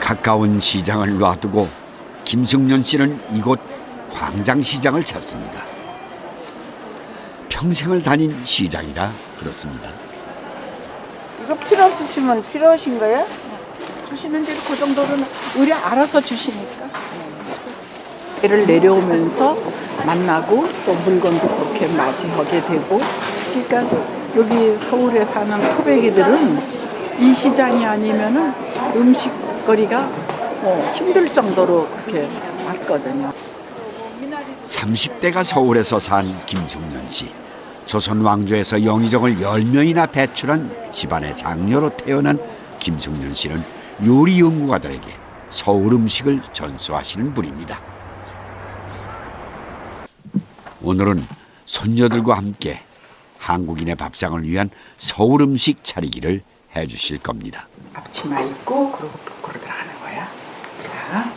가까운 시장을 놔두고 김승년 씨는 이곳 광장시장을 찾습니다. 평생을 다닌 시장이라 그렇습니다. 이거 필요 없으시면 필요하신 거예요? 주시는 대로 그 정도는 우리 알아서 주시니까. 를 내려오면서 만나고 또 물건도 그렇게 맞이하게 되고, 그러니까 여기 서울에 사는 토백이들은 이 시장이 아니면은 음식거리가 힘들 정도로 그렇게 왔거든요. 30대가 서울에서 산 김승년 씨. 조선 왕조에서 영의정을 10명이나 배출한 집안의 장녀로 태어난 김승년 씨는 요리 연구가들에게 서울 음식을 전수하시는 분입니다. 오늘은 손녀들과 함께 한국인의 밥상을 위한 서울 음식 차리기를 해주실 겁니다. 앞치마 입고 그리고 부끄러 들어가는 거야. 자.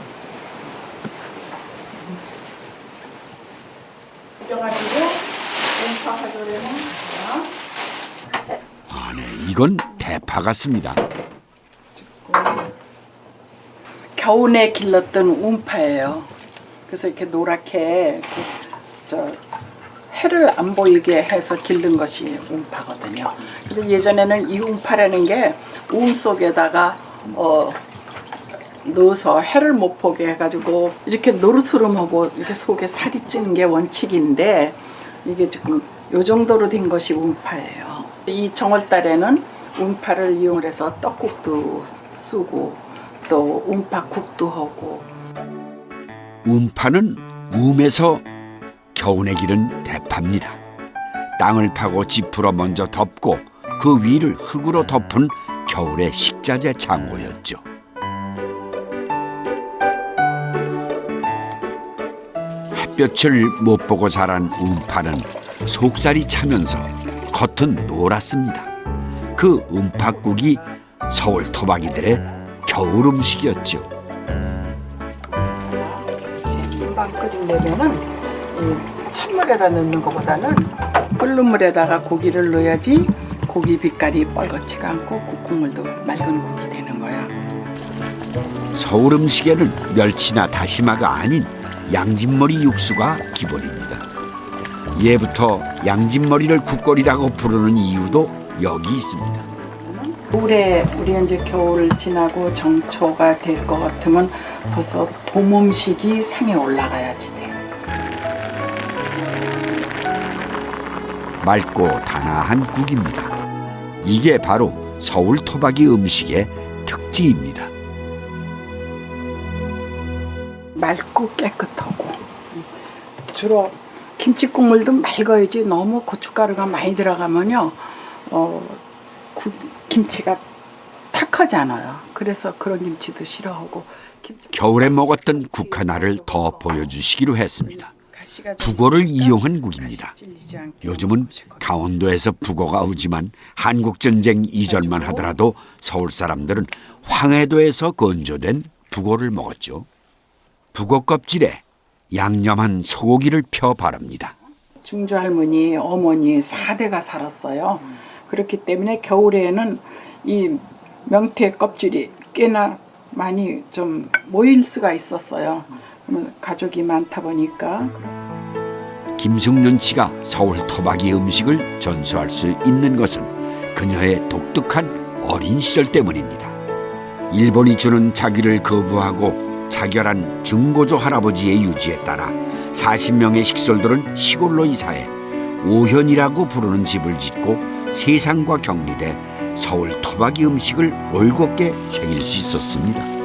아, 네, 이건 대파 같습니다. 겨우내 길렀던 운파예요. 그래서 이렇게 노랗게 해를 안 보이게 해서 길른 것이 운파거든요. 근데 예전에는 이 운파라는 게 움 속에다가 넣어서 해를 못 보게 해가지고 이렇게 노르스름하고 이렇게 속에 살이 찌는 게 원칙인데, 이게 지금 요 정도로 된 것이 운파예요. 이 정월달에는 운파를 이용해서 떡국도 쓰고 또 운파국도 하고. 운파는 움에서 겨우내 기른 대파입니다. 땅을 파고 지푸로 먼저 덮고 그 위를 흙으로 덮은 겨울의 식자재 창고였죠. 햇볕을 못 보고 자란 운파는 속살이 차면서 겉은 노랗습니다. 그 운파국이 서울 토박이들의 겨울 음식이었죠. 금방 끓이려면은 찬물에다 넣는 것보다는 끓는 물에다가 고기를 넣어야지 고기 빛깔이 뻘겋지가 않고 국물도 맑은 국이 되는 거야. 서울 음식에는 멸치나 다시마가 아닌 양진머리 육수가 기본입니다. 예부터 양진머리를 국거리라고 부르는 이유도 여기 있습니다. 올해 우리 이제 겨울 지나고 정초가 될 것 같으면 벌써 봄 음식이 상에 올라가야지 돼. 맑고 단아한 국입니다. 이게 바로 서울 토박이 음식의 특징입니다. 맑고 깨끗하고, 주로 김치 국물도 맑아야지 너무 고춧가루가 많이 들어가면요 김치가 탁하잖아요. 그래서 그런 김치도 싫어하고. 겨울에 먹었던 국 하나를 더 보여주시기로 했습니다. 북어를 이용한 국입니다. 요즘은 강원도에서 북어가 오지만 한국전쟁 이전만 하더라도 서울 사람들은 황해도에서 건조된 북어를 먹었죠. 북어 껍질에 양념한 소고기를 펴 바릅니다. 중조 할머니, 어머니 4대가 살았어요. 그렇기 때문에 겨울에는 이 명태 껍질이 꽤나 많이 좀 모일 수가 있었어요. 그러면 가족이 많다 보니까. 김승년 씨가 서울 토박이 음식을 전수할 수 있는 것은 그녀의 독특한 어린 시절 때문입니다. 일본이 주는 자귀를 거부하고 자결한 중고조 할아버지의 유지에 따라 40명의 식솔들은 시골로 이사해 오현이라고 부르는 집을 짓고 세상과 격리돼 서울 토박이 음식을 올곧게 새길 수 있었습니다.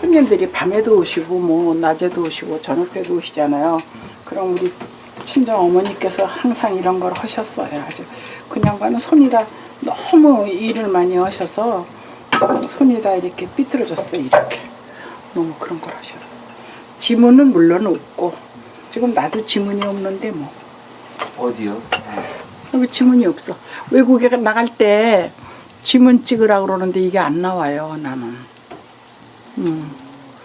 손님들이 밤에도 오시고 뭐 낮에도 오시고 저녁 때도 오시잖아요. 그럼 우리 친정 어머니께서 항상 이런 걸 하셨어요. 아주 그냥 가는 손이라 너무 일을 많이 하셔서 손이 다 이렇게 삐뚤어졌어요. 이렇게 너무 그런 걸 하셨어요. 지문은 물론 없고 지금 나도 지문이 없는데 뭐. 어디요? 여기 지문이 없어. 외국에 나갈 때 지문 찍으라고 그러는데 이게 안 나와요. 나는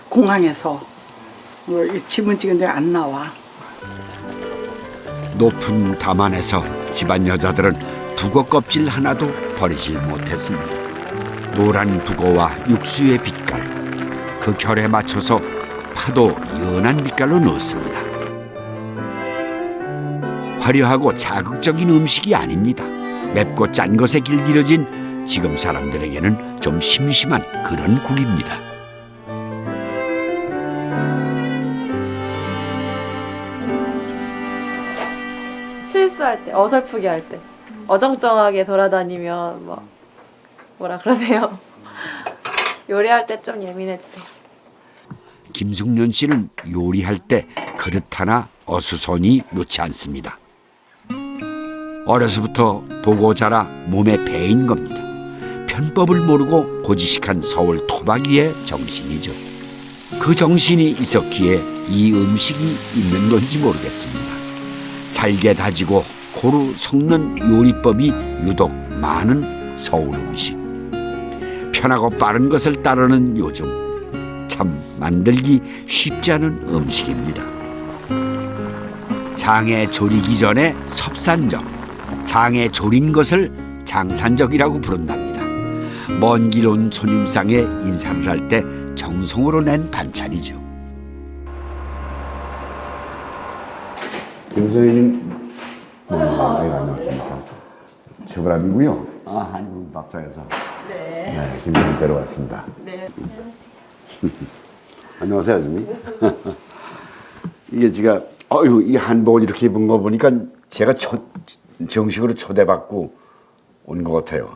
공항에서 지문 찍은데 안 나와. 높은 담안에서 집안 여자들은 북어 껍질 하나도 버리지 못했습니다. 노란 북어와 육수의 빛깔, 그 결에 맞춰서 파도 연한 빛깔로 넣었습니다. 화려하고 자극적인 음식이 아닙니다. 맵고 짠 것에 길들여진 지금 사람들에게는 좀 심심한 그런 국입니다. 실수할 때, 어설프게 할 때, 어정쩡하게 돌아다니면 뭐라 그러세요? 요리할 때 좀 예민해지세요. 김숙련 씨는 요리할 때 그릇 하나 어수선히 놓지 않습니다. 어려서부터 보고 자라 몸에 배인 겁니다. 편법을 모르고 고지식한 서울 토박이의 정신이죠. 그 정신이 있었기에 이 음식이 있는 건지 모르겠습니다. 잘게 다지고 고루 섞는 요리법이 유독 많은 서울 음식. 편하고 빠른 것을 따르는 요즘 참 만들기 쉽지 않은 음식입니다. 장에 조리기 전에 섭산적, 장에 조린 것을 장산적이라고 부른답니다. 먼 길 온 손님상에 인사를 할 때 정성으로 낸 반찬이죠. 김 선생님, 안녕하십니까. 최불암이고요. 한국 밥상에서 네, 김 선생님 뵈러 왔습니다. 네. 안녕하세요, 아줌이. 이게 제가 이 한복을 이렇게 입은 거 보니까 제가 정식으로 초대받고 온 것 같아요.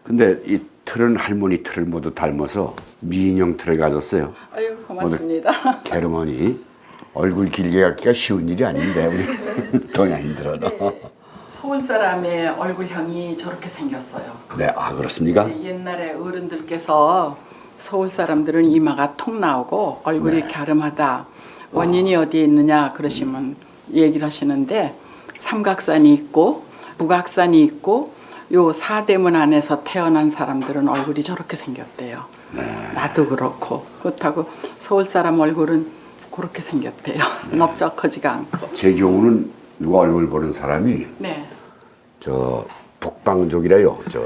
근데 이 틀은 할머니 틀을 모두 닮아서 미인형 틀을 가졌어요. 아유, 고맙습니다. 게르머니 얼굴 길게 갖기가 쉬운 일이 아닌데 우리 동양인들은. 서울 사람의 얼굴형이 저렇게 생겼어요. 네, 그렇습니까? 옛날에 어른들께서 서울 사람들은 이마가 통 나오고 얼굴이 네. 갸름하다. 원인이 어디에 있느냐 그러시면 얘기를 하시는데 삼각산이 있고 북악산이 있고 요 사대문 안에서 태어난 사람들은 얼굴이 저렇게 생겼대요. 나도 그렇고 그렇다고 서울 사람 얼굴은 그렇게 생겼대요. 넓적하지가 않고. 제 경우는 누가 얼굴 보는 사람이 네. 저 북방족이래요. 저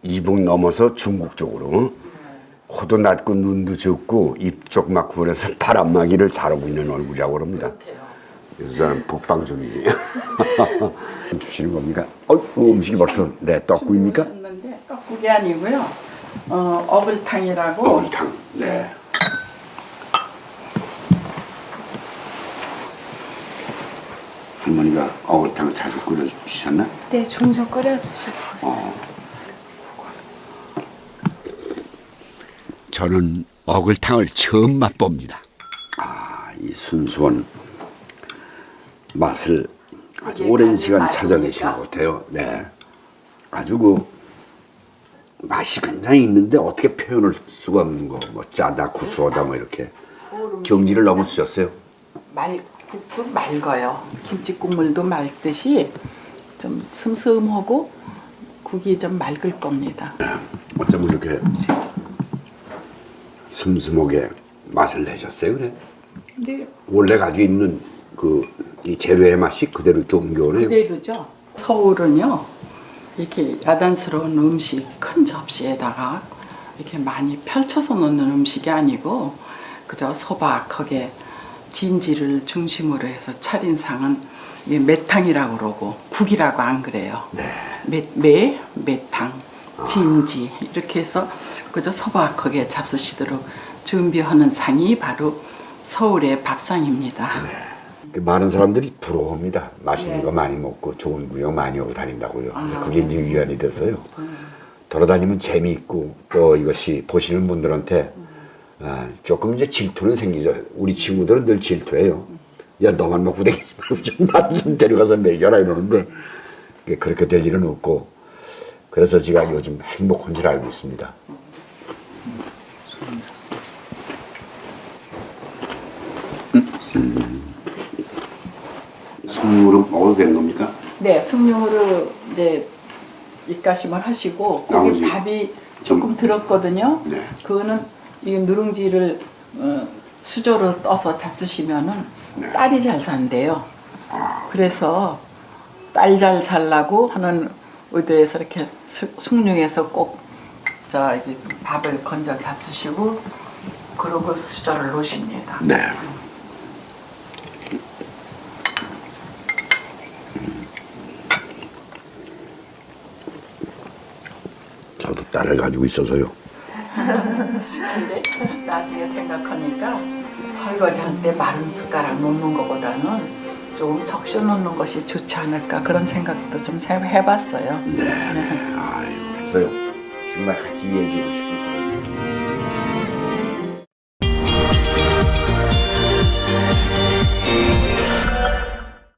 이북 넘어서 중국 쪽으로 코도 낮고 눈도 적고 입 쪽 막 구부려서 바람막이를 자르고 있는 얼굴이라고 그럽니다. 그래서 저는 북방족이지. 주시는 겁니까? 음식이 벌써 떡국입니까? 하셨는데 떡국이 아니고요. 어글탕이라고. 어탕. 네. 할머니가 어글탕을 자주 끓여주셨나? 네, 종종 끓여주시고. 저는 어글탕을 처음 맛봅니다. 이 순수한 맛을 아주 오랜 시간 찾아내신 것 같아요. 네, 아주 그 맛이 굉장히 있는데 어떻게 표현할 수가 없는 거, 뭐 짜다, 구수하다, 뭐 이렇게 경지를 넘어서셨어요. 국도 맑아요. 김치 국물도 맑듯이 좀 슴슴하고 국이 좀 맑을 겁니다. 어쩜 이렇게 슴슴하게 맛을 내셨어요, 그래? 근데 원래 가지고 있는 이 재료의 맛이 그대로 이렇게 옮겨오네요. 그대로죠. 서울은요, 이렇게 야단스러운 음식 큰 접시에다가 이렇게 많이 펼쳐서 놓는 음식이 아니고 그저 소박하게 진지를 중심으로 해서 차린 상은 매탕이라고 그러고 국이라고 안 그래요. 매탕, 진지 이렇게 해서 그저 소박하게 잡수시도록 준비하는 상이 바로 서울의 밥상입니다. 많은 사람들이 부러워합니다. 맛있는 거 많이 먹고 좋은 구경 많이 하고 다닌다고요. 그래서 그게 이제 위안이 돼서요. 돌아다니면 재미있고 또 이것이 보시는 분들한테 조금 이제 질투는 생기죠. 우리 친구들은 늘 질투해요. 야, 너만 먹고 다니지 말고 나도 좀 데려가서 먹여라 이러는데 그렇게 될 일은 없고 그래서 제가 요즘 행복한 줄 알고 있습니다. 숭늉으로 먹어도 되는 겁니까? 네, 숭늉으로 이제 입가심을 하시고 거기 밥이 조금 들었거든요. 네. 그거는 이 누룽지를 수저로 떠서 잡수시면은 딸이 잘 산대요. 그래서 딸 잘 살라고 하는 의도에서 이렇게 숭늉해서 꼭 이게 밥을 건져 잡수시고 그러고 수저를 놓으십니다. 네. 저도 딸을 가지고 있어서요. 근데 나중에 생각하니까 설거지할 때 마른 숟가락 놓는 것보다는 좀 적셔 놓는 것이 좋지 않을까 그런 생각도 좀 해봤어요. 네. 아유, 그래요. 정말 같이 얘기하고 싶은